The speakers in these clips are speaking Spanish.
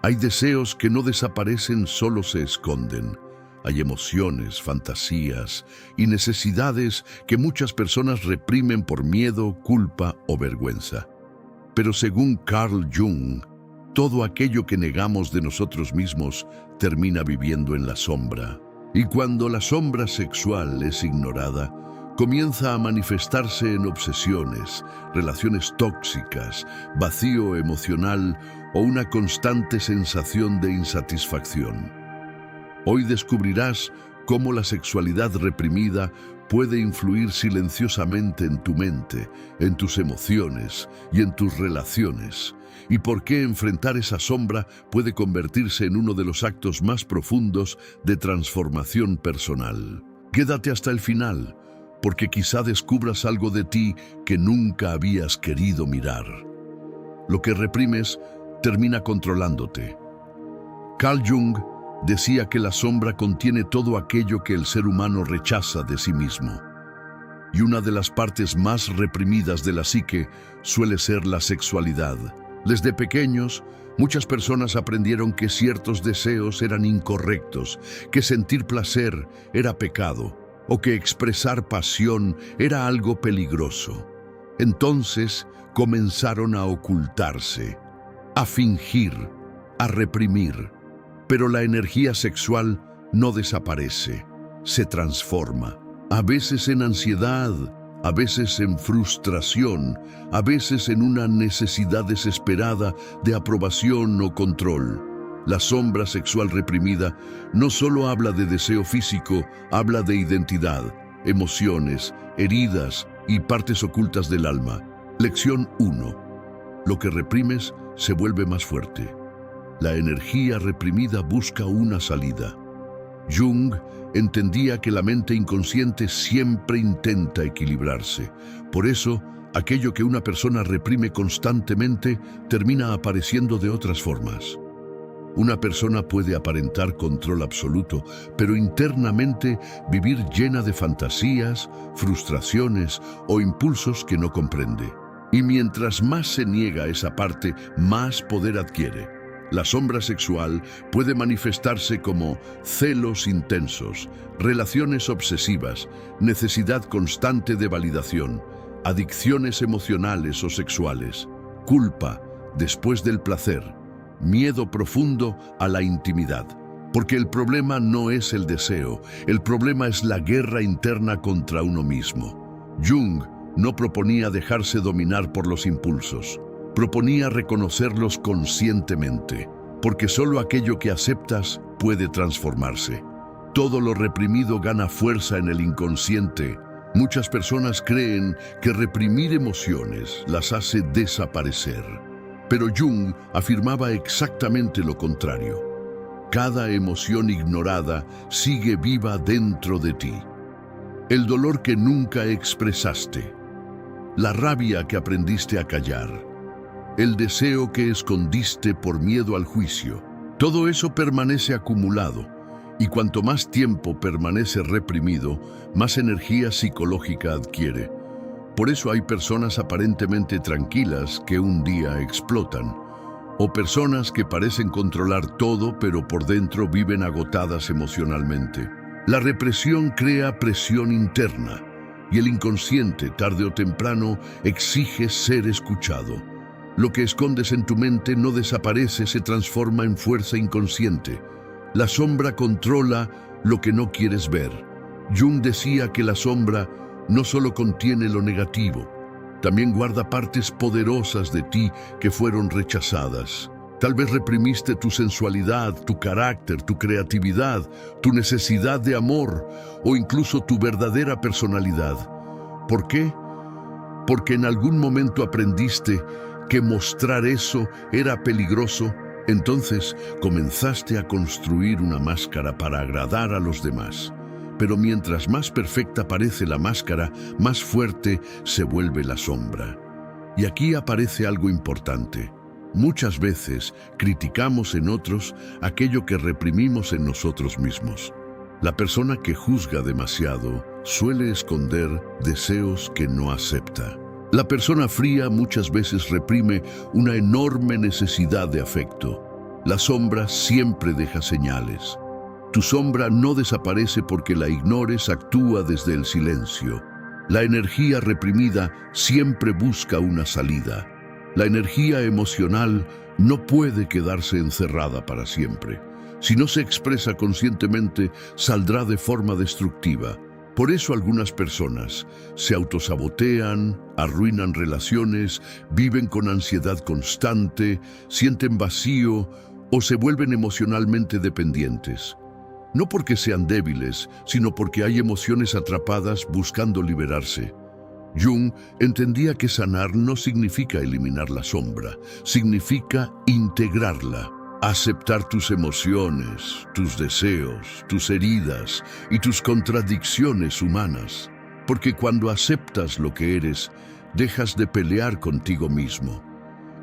Hay deseos que no desaparecen, solo se esconden. Hay emociones, fantasías y necesidades que muchas personas reprimen por miedo, culpa o vergüenza. Pero según Carl Jung, todo aquello que negamos de nosotros mismos termina viviendo en la sombra. Y cuando la sombra sexual es ignorada, comienza a manifestarse en obsesiones, relaciones tóxicas, vacío emocional o una constante sensación de insatisfacción. Hoy descubrirás cómo la sexualidad reprimida puede influir silenciosamente en tu mente, en tus emociones y en tus relaciones, y por qué enfrentar esa sombra puede convertirse en uno de los actos más profundos de transformación personal. Quédate hasta el final, porque quizá descubras algo de ti que nunca habías querido mirar. Lo que reprimes termina controlándote. Carl Jung decía que la sombra contiene todo aquello que el ser humano rechaza de sí mismo. Y una de las partes más reprimidas de la psique suele ser la sexualidad. Desde pequeños, muchas personas aprendieron que ciertos deseos eran incorrectos, que sentir placer era pecado, o que expresar pasión era algo peligroso. Entonces comenzaron a ocultarse, a fingir, a reprimir. Pero la energía sexual no desaparece, se transforma. A veces en ansiedad, a veces en frustración, a veces en una necesidad desesperada de aprobación o control. La sombra sexual reprimida no solo habla de deseo físico, habla de identidad, emociones, heridas y partes ocultas del alma. Lección 1. Lo que reprimes se vuelve más fuerte. La energía reprimida busca una salida. Jung entendía que la mente inconsciente siempre intenta equilibrarse. Por eso, aquello que una persona reprime constantemente termina apareciendo de otras formas. Una persona puede aparentar control absoluto, pero internamente vivir llena de fantasías, frustraciones o impulsos que no comprende. Y mientras más se niega esa parte, más poder adquiere. La sombra sexual puede manifestarse como celos intensos, relaciones obsesivas, necesidad constante de validación, adicciones emocionales o sexuales, culpa después del placer, miedo profundo a la intimidad. Porque el problema no es el deseo, el problema es la guerra interna contra uno mismo. Jung no proponía dejarse dominar por los impulsos. Proponía reconocerlos conscientemente, porque solo aquello que aceptas puede transformarse. Todo lo reprimido gana fuerza en el inconsciente. Muchas personas creen que reprimir emociones las hace desaparecer. Pero Jung afirmaba exactamente lo contrario. Cada emoción ignorada sigue viva dentro de ti. El dolor que nunca expresaste, la rabia que aprendiste a callar, el deseo que escondiste por miedo al juicio. Todo eso permanece acumulado, y cuanto más tiempo permanece reprimido, más energía psicológica adquiere. Por eso hay personas aparentemente tranquilas que un día explotan, o personas que parecen controlar todo, pero por dentro viven agotadas emocionalmente. La represión crea presión interna, y el inconsciente, tarde o temprano, exige ser escuchado. Lo que escondes en tu mente no desaparece, se transforma en fuerza inconsciente. La sombra controla lo que no quieres ver. Jung decía que la sombra no solo contiene lo negativo, también guarda partes poderosas de ti que fueron rechazadas. Tal vez reprimiste tu sensualidad, tu carácter, tu creatividad, tu necesidad de amor o incluso tu verdadera personalidad. ¿Por qué? Porque en algún momento aprendiste que mostrar eso era peligroso, entonces comenzaste a construir una máscara para agradar a los demás. Pero mientras más perfecta parece la máscara, más fuerte se vuelve la sombra. Y aquí aparece algo importante. Muchas veces criticamos en otros aquello que reprimimos en nosotros mismos. La persona que juzga demasiado suele esconder deseos que no acepta. La persona fría muchas veces reprime una enorme necesidad de afecto. La sombra siempre deja señales. Tu sombra no desaparece porque la ignores, actúa desde el silencio. La energía reprimida siempre busca una salida. La energía emocional no puede quedarse encerrada para siempre. Si no se expresa conscientemente, saldrá de forma destructiva. Por eso algunas personas se autosabotean, arruinan relaciones, viven con ansiedad constante, sienten vacío o se vuelven emocionalmente dependientes. No porque sean débiles, sino porque hay emociones atrapadas buscando liberarse. Jung entendía que sanar no significa eliminar la sombra, significa integrarla, aceptar tus emociones, tus deseos, tus heridas y tus contradicciones humanas. Porque cuando aceptas lo que eres, dejas de pelear contigo mismo.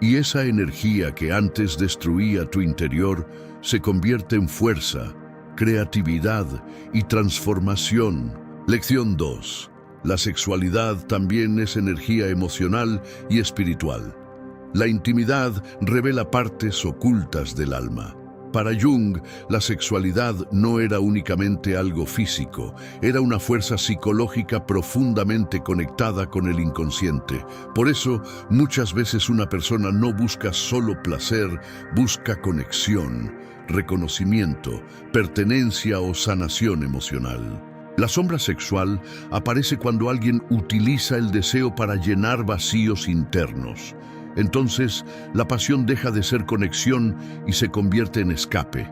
Y esa energía que antes destruía tu interior se convierte en fuerza, creatividad y transformación. Lección 2. La sexualidad también es energía emocional y espiritual. La intimidad revela partes ocultas del alma. Para Jung, la sexualidad no era únicamente algo físico, era una fuerza psicológica profundamente conectada con el inconsciente. Por eso, muchas veces una persona no busca solo placer, busca conexión, reconocimiento, pertenencia o sanación emocional. La sombra sexual aparece cuando alguien utiliza el deseo para llenar vacíos internos. Entonces, la pasión deja de ser conexión y se convierte en escape.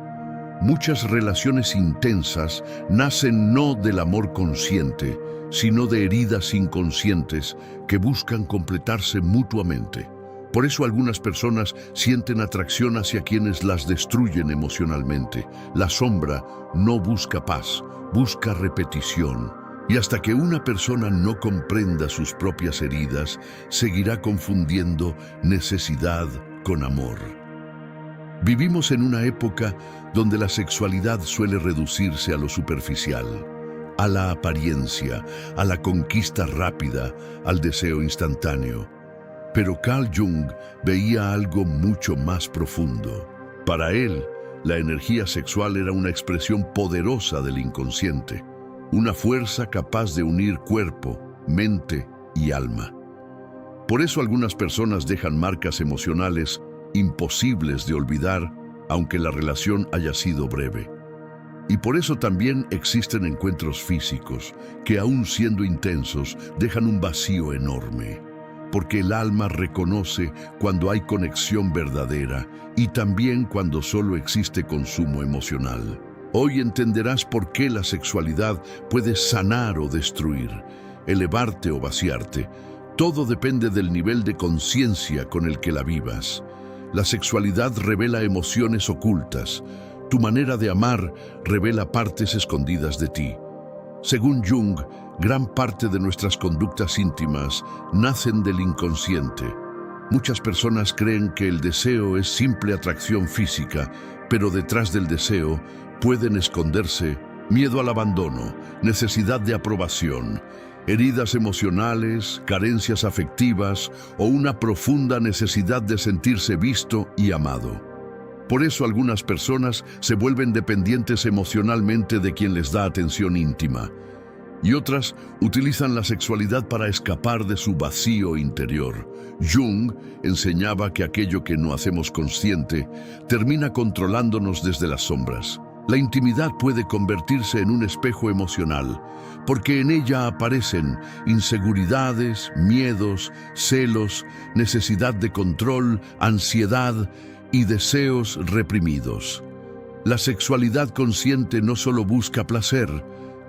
Muchas relaciones intensas nacen no del amor consciente, sino de heridas inconscientes que buscan completarse mutuamente. Por eso algunas personas sienten atracción hacia quienes las destruyen emocionalmente. La sombra no busca paz, busca repetición. Y hasta que una persona no comprenda sus propias heridas, seguirá confundiendo necesidad con amor. Vivimos en una época donde la sexualidad suele reducirse a lo superficial, a la apariencia, a la conquista rápida, al deseo instantáneo. Pero Carl Jung veía algo mucho más profundo. Para él, la energía sexual era una expresión poderosa del inconsciente, una fuerza capaz de unir cuerpo, mente y alma. Por eso algunas personas dejan marcas emocionales imposibles de olvidar, aunque la relación haya sido breve. Y por eso también existen encuentros físicos que, aun siendo intensos, dejan un vacío enorme. Porque el alma reconoce cuando hay conexión verdadera y también cuando solo existe consumo emocional. Hoy entenderás por qué la sexualidad puede sanar o destruir, elevarte o vaciarte. Todo depende del nivel de conciencia con el que la vivas. La sexualidad revela emociones ocultas. Tu manera de amar revela partes escondidas de ti. Según Jung, gran parte de nuestras conductas íntimas nacen del inconsciente. Muchas personas creen que el deseo es simple atracción física, pero detrás del deseo pueden esconderse miedo al abandono, necesidad de aprobación, heridas emocionales, carencias afectivas o una profunda necesidad de sentirse visto y amado. Por eso algunas personas se vuelven dependientes emocionalmente de quien les da atención íntima, y otras utilizan la sexualidad para escapar de su vacío interior. Jung enseñaba que aquello que no hacemos consciente termina controlándonos desde las sombras. La intimidad puede convertirse en un espejo emocional, porque en ella aparecen inseguridades, miedos, celos, necesidad de control, ansiedad y deseos reprimidos. La sexualidad consciente no solo busca placer,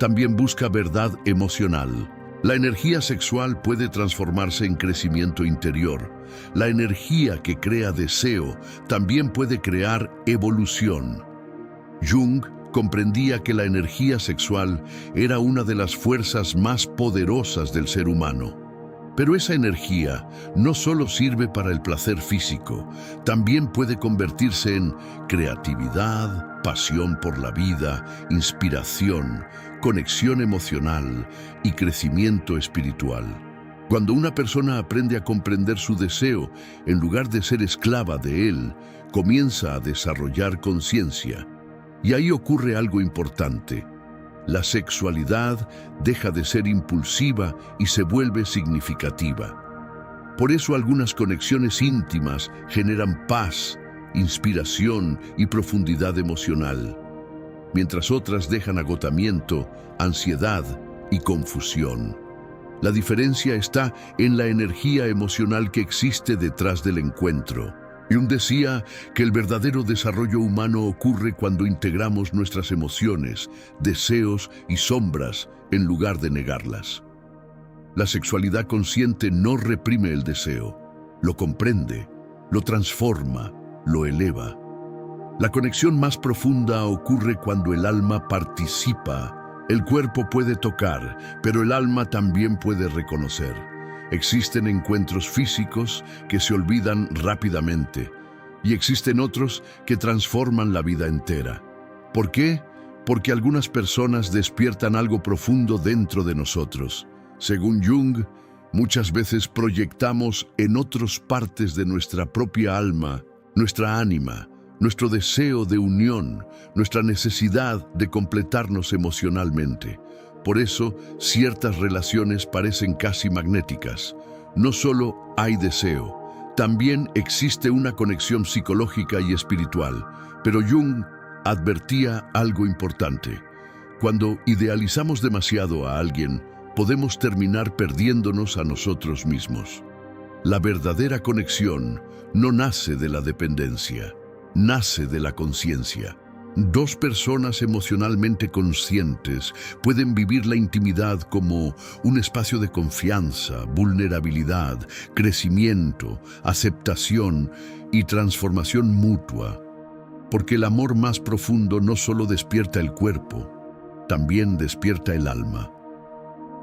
también busca verdad emocional. La energía sexual puede transformarse en crecimiento interior. La energía que crea deseo también puede crear evolución. Jung comprendía que la energía sexual era una de las fuerzas más poderosas del ser humano. Pero esa energía no solo sirve para el placer físico, también puede convertirse en creatividad, pasión por la vida, inspiración, conexión emocional y crecimiento espiritual. Cuando una persona aprende a comprender su deseo en lugar de ser esclava de él, comienza a desarrollar conciencia. Y ahí ocurre algo importante. La sexualidad deja de ser impulsiva y se vuelve significativa. Por eso algunas conexiones íntimas generan paz, inspiración y profundidad emocional, mientras otras dejan agotamiento, ansiedad y confusión. La diferencia está en la energía emocional que existe detrás del encuentro. Jung decía que el verdadero desarrollo humano ocurre cuando integramos nuestras emociones, deseos y sombras en lugar de negarlas. La sexualidad consciente no reprime el deseo, lo comprende, lo transforma, lo eleva. La conexión más profunda ocurre cuando el alma participa. El cuerpo puede tocar, pero el alma también puede reconocer. Existen encuentros físicos que se olvidan rápidamente y existen otros que transforman la vida entera. ¿Por qué? Porque algunas personas despiertan algo profundo dentro de nosotros. Según Jung, muchas veces proyectamos en otras partes de nuestra propia alma, nuestra ánima, nuestro deseo de unión, nuestra necesidad de completarnos emocionalmente. Por eso, ciertas relaciones parecen casi magnéticas. No solo hay deseo, también existe una conexión psicológica y espiritual. Pero Jung advertía algo importante. Cuando idealizamos demasiado a alguien, podemos terminar perdiéndonos a nosotros mismos. La verdadera conexión no nace de la dependencia, nace de la conciencia. Dos personas emocionalmente conscientes pueden vivir la intimidad como un espacio de confianza, vulnerabilidad, crecimiento, aceptación y transformación mutua. Porque el amor más profundo no solo despierta el cuerpo, también despierta el alma.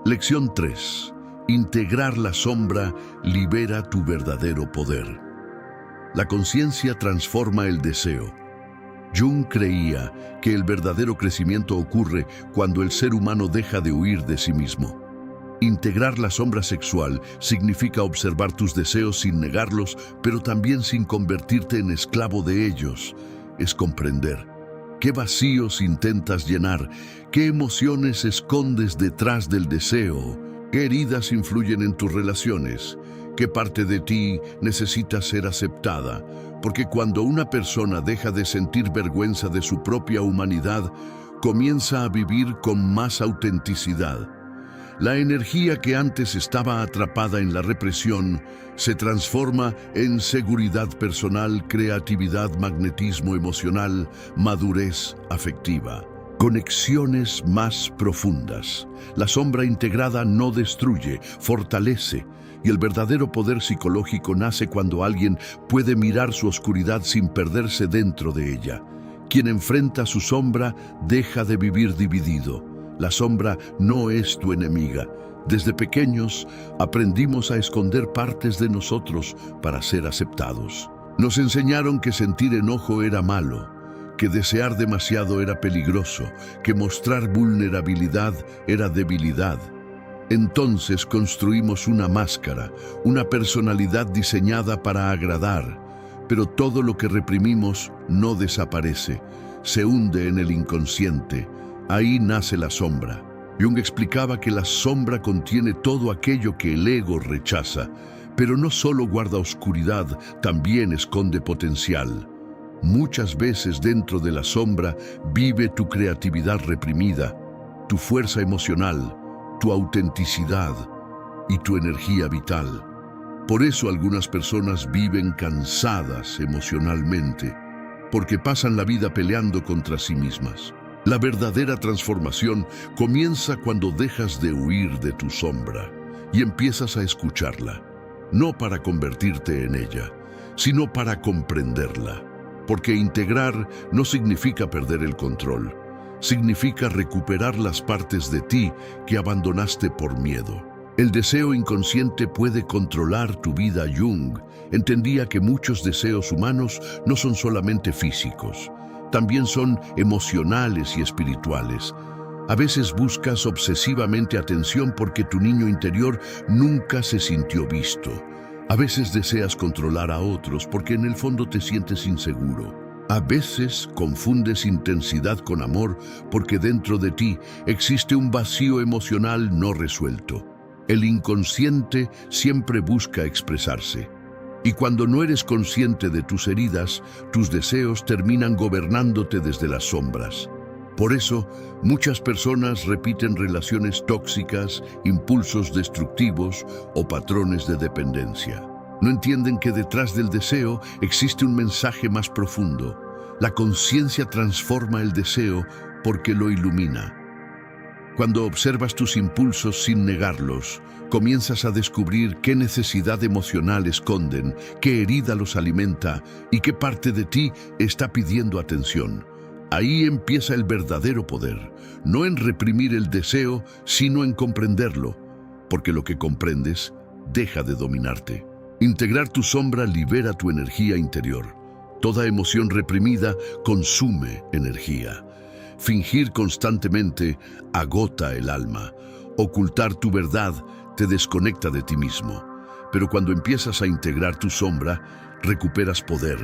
Lección 3. Integrar la sombra libera tu verdadero poder. La conciencia transforma el deseo. Jung creía que el verdadero crecimiento ocurre cuando el ser humano deja de huir de sí mismo. Integrar la sombra sexual significa observar tus deseos sin negarlos, pero también sin convertirte en esclavo de ellos. Es comprender qué vacíos intentas llenar, qué emociones escondes detrás del deseo, qué heridas influyen en tus relaciones, qué parte de ti necesita ser aceptada. Porque cuando una persona deja de sentir vergüenza de su propia humanidad, comienza a vivir con más autenticidad. La energía que antes estaba atrapada en la represión se transforma en seguridad personal, creatividad, magnetismo emocional, madurez afectiva. Conexiones más profundas. La sombra integrada no destruye, fortalece. Y el verdadero poder psicológico nace cuando alguien puede mirar su oscuridad sin perderse dentro de ella. Quien enfrenta su sombra deja de vivir dividido. La sombra no es tu enemiga. Desde pequeños aprendimos a esconder partes de nosotros para ser aceptados. Nos enseñaron que sentir enojo era malo, que desear demasiado era peligroso, que mostrar vulnerabilidad era debilidad. Entonces construimos una máscara, una personalidad diseñada para agradar, pero todo lo que reprimimos no desaparece, se hunde en el inconsciente. Ahí nace la sombra. Jung explicaba que la sombra contiene todo aquello que el ego rechaza, pero no solo guarda oscuridad, también esconde potencial. Muchas veces dentro de la sombra vive tu creatividad reprimida, tu fuerza emocional, tu autenticidad y tu energía vital. Por eso algunas personas viven cansadas emocionalmente, porque pasan la vida peleando contra sí mismas. La verdadera transformación comienza cuando dejas de huir de tu sombra y empiezas a escucharla, no para convertirte en ella, sino para comprenderla. Porque integrar no significa perder el control. Significa recuperar las partes de ti que abandonaste por miedo. El deseo inconsciente puede controlar tu vida. Jung entendía que muchos deseos humanos no son solamente físicos, también son emocionales y espirituales. A veces buscas obsesivamente atención porque tu niño interior nunca se sintió visto. A veces deseas controlar a otros porque en el fondo te sientes inseguro. A veces confundes intensidad con amor porque dentro de ti existe un vacío emocional no resuelto. El inconsciente siempre busca expresarse. Y cuando no eres consciente de tus heridas, tus deseos terminan gobernándote desde las sombras. Por eso, muchas personas repiten relaciones tóxicas, impulsos destructivos o patrones de dependencia. No entienden que detrás del deseo existe un mensaje más profundo. La conciencia transforma el deseo porque lo ilumina. Cuando observas tus impulsos sin negarlos, comienzas a descubrir qué necesidad emocional esconden, qué herida los alimenta y qué parte de ti está pidiendo atención. Ahí empieza el verdadero poder, no en reprimir el deseo, sino en comprenderlo, porque lo que comprendes deja de dominarte. Integrar tu sombra libera tu energía interior. Toda emoción reprimida consume energía. Fingir constantemente agota el alma. Ocultar tu verdad te desconecta de ti mismo. Pero cuando empiezas a integrar tu sombra, recuperas poder.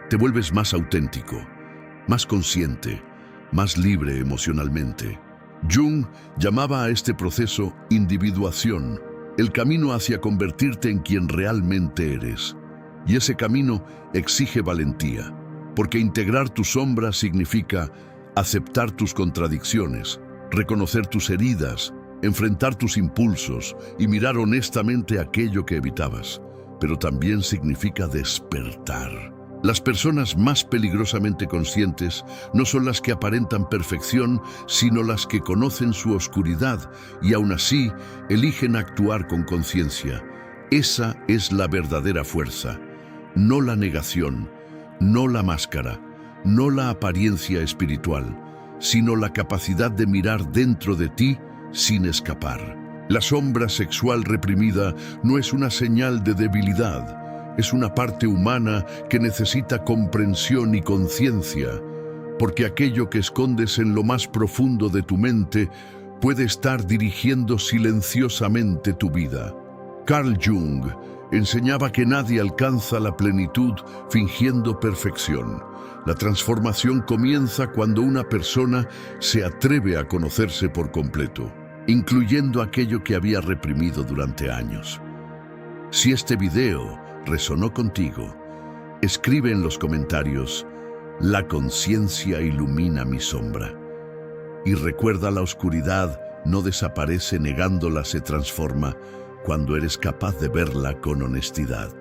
Te vuelves más auténtico, más consciente, más libre emocionalmente. Jung llamaba a este proceso individuación, el camino hacia convertirte en quien realmente eres. Y ese camino exige valentía, porque integrar tu sombra significa aceptar tus contradicciones, reconocer tus heridas, enfrentar tus impulsos y mirar honestamente aquello que evitabas. Pero también significa despertar. Las personas más peligrosamente conscientes no son las que aparentan perfección, sino las que conocen su oscuridad y aún así eligen actuar con conciencia. Esa es la verdadera fuerza, no la negación, no la máscara, no la apariencia espiritual, sino la capacidad de mirar dentro de ti sin escapar. La sombra sexual reprimida no es una señal de debilidad. Es una parte humana que necesita comprensión y conciencia, porque aquello que escondes en lo más profundo de tu mente puede estar dirigiendo silenciosamente tu vida. Carl Jung enseñaba que nadie alcanza la plenitud fingiendo perfección. La transformación comienza cuando una persona se atreve a conocerse por completo, incluyendo aquello que había reprimido durante años. Si este video resonó contigo, escribe en los comentarios: la conciencia ilumina mi sombra. Y recuerda, la oscuridad no desaparece negándola, se transforma cuando eres capaz de verla con honestidad.